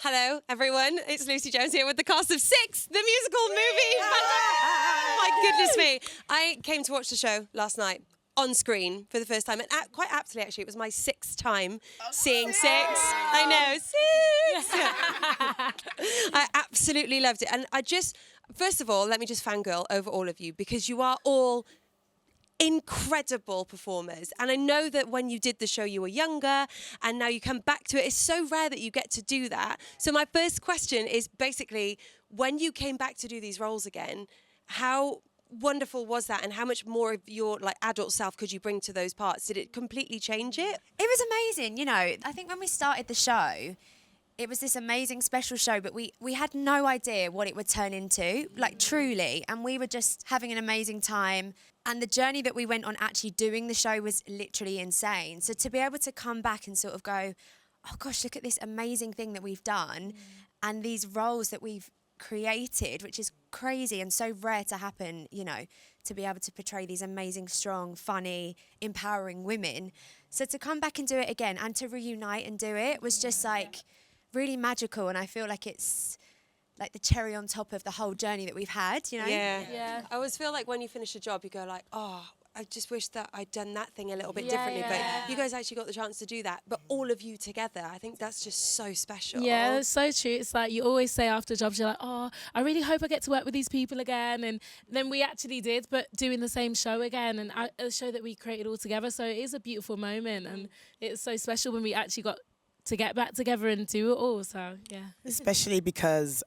Hello, everyone. It's Lucy Jones here with the cast of Six, the musical movie. My goodness me. I came to watch the show last night on screen for the first time, and quite aptly, actually, it was my sixth time seeing Six. I know, Six. I absolutely loved it. And first of all, let me just fangirl over all of you, because you are all incredible performers, and I know that when you did the show you were younger and now you come back to it. It's so rare that you get to do that. So my first question is basically, when you came back to do these roles again, how wonderful was that, and how much more of your adult self could you bring to those parts? Did it completely change it? It was amazing. You know, I think when we started the show, it was this amazing special show, but we had no idea what it would turn into, truly. And we were just having an amazing time. And the journey that we went on actually doing the show was literally insane. So to be able to come back and sort of go, oh gosh, look at this amazing thing that we've done and these roles that we've created, which is crazy and so rare to happen, you know, to be able to portray these amazing, strong, funny, empowering women. So to come back and do it again and to reunite and do it was just really magical, and I feel like it's like the cherry on top of the whole journey that we've had, you know? Yeah. I always feel like when you finish a job, you go like, oh, I just wish that I'd done that thing a little bit differently. But you guys actually got the chance to do that. But all of you together, I think that's just so special. Yeah, it's so true. It's like you always say after jobs, you're like, oh, I really hope I get to work with these people again. And then we actually did, but doing the same show again, and a show that we created all together. So it is a beautiful moment, and it's so special when we actually got to get back together and do it all. So yeah, especially because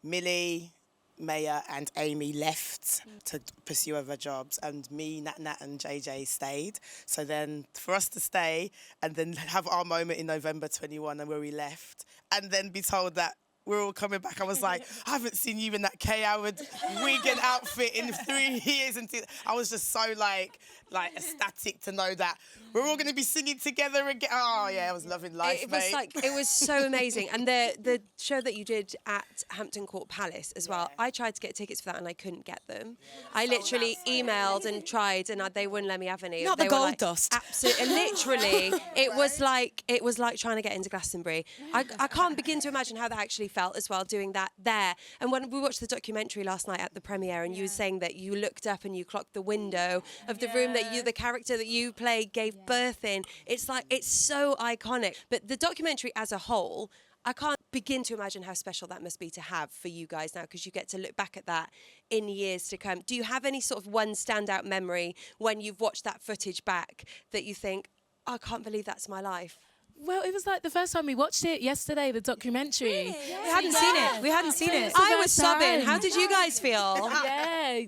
Millie, Maya and Amy left to pursue other jobs, and me, Nat and JJ stayed. So then for us to stay and then have our moment in November 21 and where we left, and then be told that we're all coming back, I was like, I haven't seen you in that Kay Howard wig and outfit in 3 years. And I was just so like ecstatic to know that we're all going to be singing together again. Oh yeah, I was loving life, mate. It was so amazing. And the show that you did at Hampton Court Palace as well, I tried to get tickets for that and I couldn't get them. I literally emailed and tried, and they wouldn't let me have any. Not they the gold dust. Absolutely, literally, it was like trying to get into Glastonbury. I can't begin to imagine how that actually felt as well, doing that there. And when we watched the documentary last night at the premiere, and you were saying that you looked up and you clocked the window of the room that the character that you played gave birth in. It's so iconic. But the documentary as a whole, I can't begin to imagine how special that must be to have for you guys now, because you get to look back at that in years to come. Do you have any sort of one standout memory when you've watched that footage back that you think, oh, I can't believe that's my life? well, it was like the first time we watched it yesterday, the documentary. Really? We hadn't seen it. We hadn't seen it. I was sobbing. How did you guys feel? Yeah.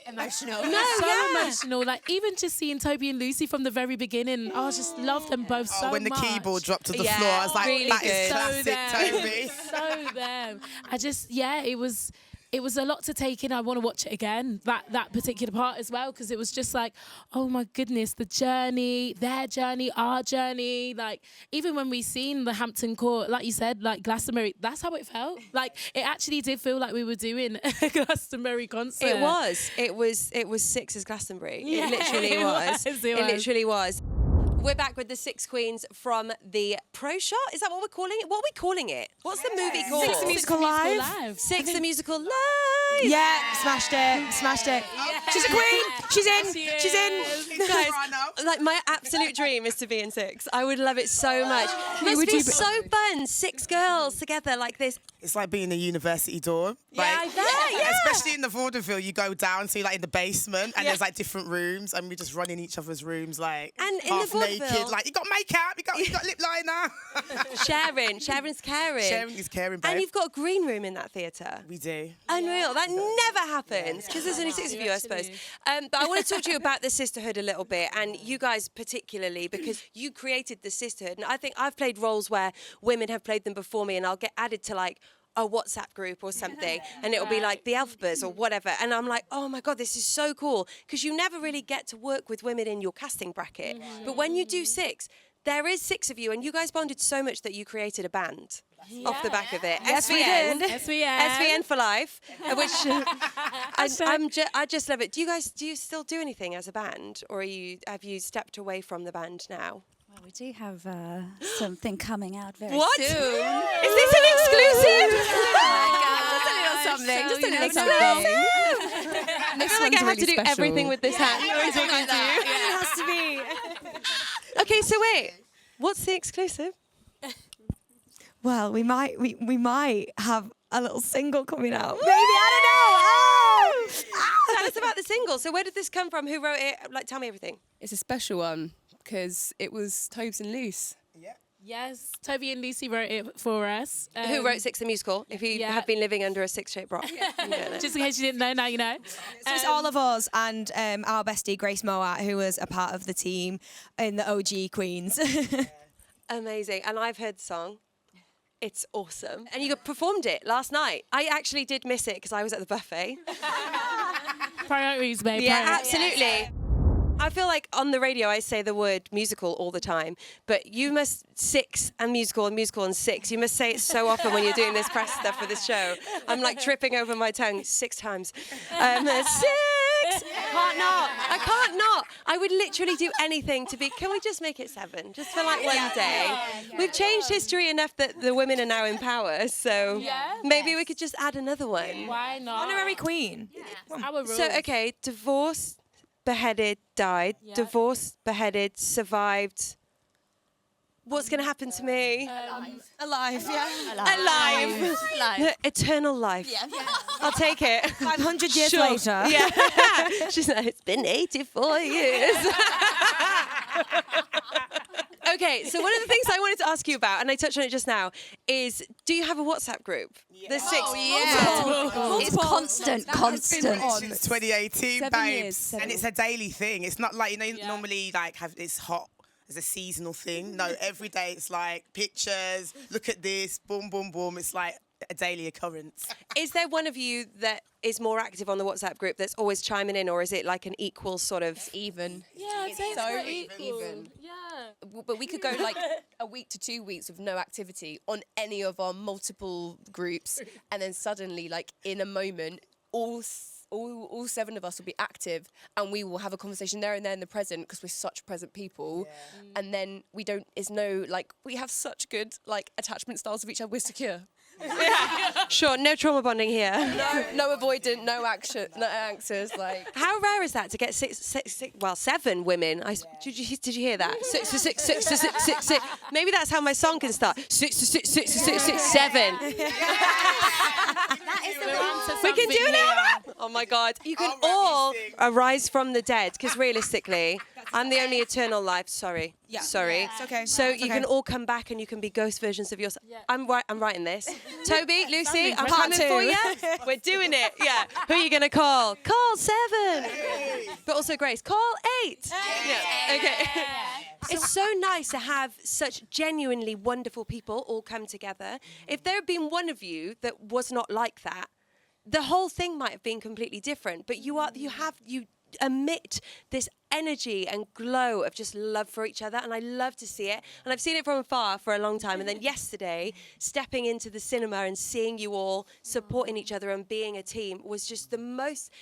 Emotional. Emotional. Like, even just seeing Toby and Lucy from the very beginning, I just loved them both so much. When the keyboard dropped to the floor, I was like, really that good. is classic, Toby. So them. It was a lot to take in. I want to watch it again, that particular part as well, because it was just like, oh my goodness, the journey, their journey, our journey. Like, even when we seen the Hampton Court, like you said, like Glastonbury, that's how it felt. Like, it actually did feel like we were doing a Glastonbury concert. It was Six's Glastonbury. Yeah, it literally was. It literally was. We're back with the Six Queens from the Pro Shot. Is that what we're calling it? What are we calling it? What's the movie called? Six the Musical Live. Six the Musical Live. Yeah, smashed it. Yeah. She's a queen. She's in. Guys, like, my absolute dream is to be in Six. I would love it so much. It must be so fun. Six girls together like this. It's like being in a university dorm. I bet, yeah. Especially in the vaudeville, you go down to like in the basement and there's like different rooms, and we just run in each other's rooms like and in half the vaudeville, naked. Like, you got makeup, you got lip liner. Sharon's caring. Sharon is caring, babe. And you've got a green room in that theatre. We do. Unreal. That never happens, because there's only six of you, I suppose. But I want to talk to you about the sisterhood a little bit, and you guys particularly, because you created the sisterhood. And I think I've played roles where women have played them before me, and I'll get added to like a WhatsApp group or something, and it'll be like the Elphbas or whatever, and I'm like, oh my God, this is so cool, because you never really get to work with women in your casting bracket. But when you do Six, there is six of you, and you guys bonded so much that you created a band off the back of it. Yes, we SVN. did. SVN for life, which I just love it. Do you still do anything as a band, or have you stepped away from the band now? Well, we do have something coming out very What? soon. Is this something. So Just don't you make never something. I feel like I have to do everything with this hat. Let me take it to you. It has to be. Okay, so wait. What's the exclusive? Well, we might have a little single coming out. Maybe, I don't know. Tell us about the single. So where did this come from? Who wrote it? Like, tell me everything. It's a special one because it was Tobes and Luce. Yes, Toby and Lucy wrote it for us. Who wrote Six the Musical? If you yeah. have been living under a six-shaped rock. You don't know. Just in case you didn't know, now you know. So it's all of us and our bestie Grace Moat, who was a part of the team in the OG Queens. Amazing. And I've heard the song. It's awesome. And you performed it last night. I actually did miss it because I was at the buffet. Priorities, babe. Yeah, priorities. absolutely. I feel like on the radio I say the word musical all the time, but you must six and musical and six. You must say it so often when you're doing this press stuff for this show. I'm like tripping over my tongue 6 times. Six. I can't not. I would literally do anything to be. Can we just make it 7, just for like one day? We've changed history enough that the women are now in power, so maybe we could just add another one. Why not? Honorary Queen. Our rules. So okay, divorced, beheaded, died. Yeah. Divorced, beheaded, survived. What's going to happen to me? Alive, yeah. Alive. Eternal life. I'll take it. 500 years Sure. later. Yeah. She's like, it's been 84 years. Okay, so one of the things I wanted to ask you about, and I touched on it just now, is do you have a WhatsApp group? The 6. It's constant. Since 2018, 7 babes. years, And it's a daily thing. It's not like, normally like have it's hot as a seasonal thing. No, every day it's like pictures, look at this, boom, boom, boom. It's like a daily occurrence. Is there one of you that is more active on the WhatsApp group that's always chiming in, or is it like an equal sort of... Even. yeah, I'd say it's so pretty equal. even. Yeah. But we could go like a week to 2 weeks with no activity on any of our multiple groups, and then suddenly, like in a moment, all 7 of us will be active, and we will have a conversation there and there in the present because we're such present people. And then we don't. It's no like we have such good like attachment styles with each other. We're secure. Sure, no trauma bonding here. No avoidant. No action. No anxious. Like. How rare is that to get 7 women? Did you hear that? 6. Maybe that's how my song can start. 6, 7. We can do that. Oh my God! You can all arise from the dead because realistically, I'm the only eternal life. Sorry. Yeah. Sorry. It's okay. So It's you okay. can all come back and you can be ghost versions of yourself. Yeah. I'm writing this. Toby, Lucy, I'm Part coming for you. We're doing it. Yeah. Who are you gonna call? Call 7. But also Grace, call 8. Yeah. Okay. It's so nice to have such genuinely wonderful people all come together. If there had been one of you that was not like that, the whole thing might have been completely different. But you emit this energy and glow of just love for each other, and I love to see it. And I've seen it from afar for a long time, and then yesterday stepping into the cinema and seeing you all supporting each other and being a team was just the most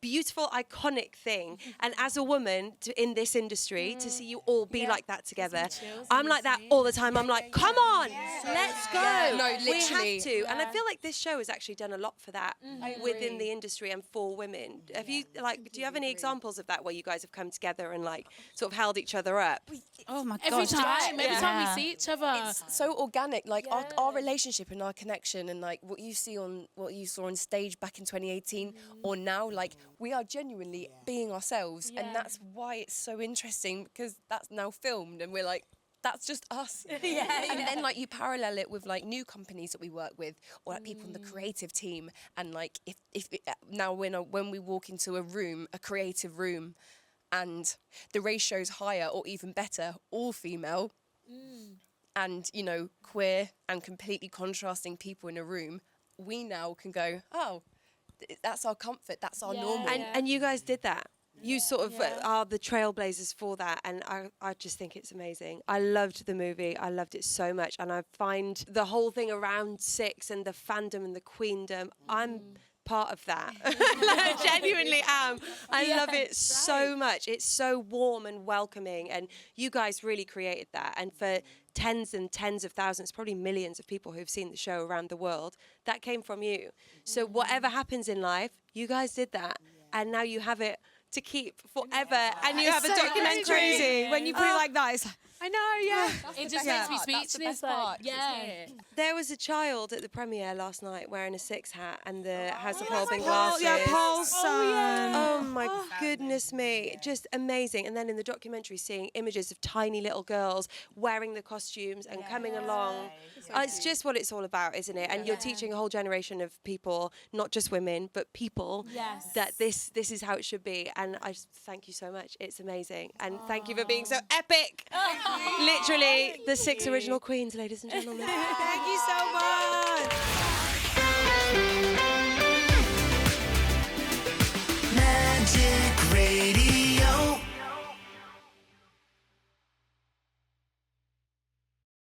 beautiful, iconic thing. And as a woman in this industry, to see you all be like that together, I'm like that all the time. I'm like, come on, let's go. No, We literally. have to. And I feel like this show has actually done a lot for that within the industry and for women. Have you do you have any examples of that where you guys have come together and like sort of held each other up? Oh my Every gosh. time we see each other. It's so organic, like our relationship and our connection, and like what you saw on stage back in 2018 or now, like we are genuinely being ourselves, and that's why it's so interesting because that's now filmed, and we're like, that's just us. And then like you parallel it with like new companies that we work with, or like people in the creative team, and like if now when we walk into a room, a creative room, and the ratio's higher or even better, all female, and queer and completely contrasting people in a room, we now can go, oh, that's our comfort, that's our normal. And you guys did that. You sort of are the trailblazers for that, and I just think it's amazing. I loved the movie. I loved it so much, and I find the whole thing around 6 and the fandom and the queendom, I'm part of that. I genuinely am. I love it so much. It's so warm and welcoming, and you guys really created that. And for tens and tens of thousands, probably millions of people who've seen the show around the world. That came from you. So whatever happens in life, you guys did that. And now you have it to keep forever. And you have a documentary. Crazy when you put it like that. It's I know, yeah. It just makes me speechless. Like, yeah. There was a child at the premiere last night wearing a Six hat and the House of Holbein Paul, glasses. yeah, Paul's son. Oh my goodness me, just amazing. And then in the documentary, seeing images of tiny little girls wearing the costumes and coming along. It's just what it's all about, isn't it? And you're teaching a whole generation of people, not just women, but people, that this is how it should be. And I just thank you so much. It's amazing. And thank you for being so epic. Literally the 6 original queens, ladies and gentlemen. Thank you so much.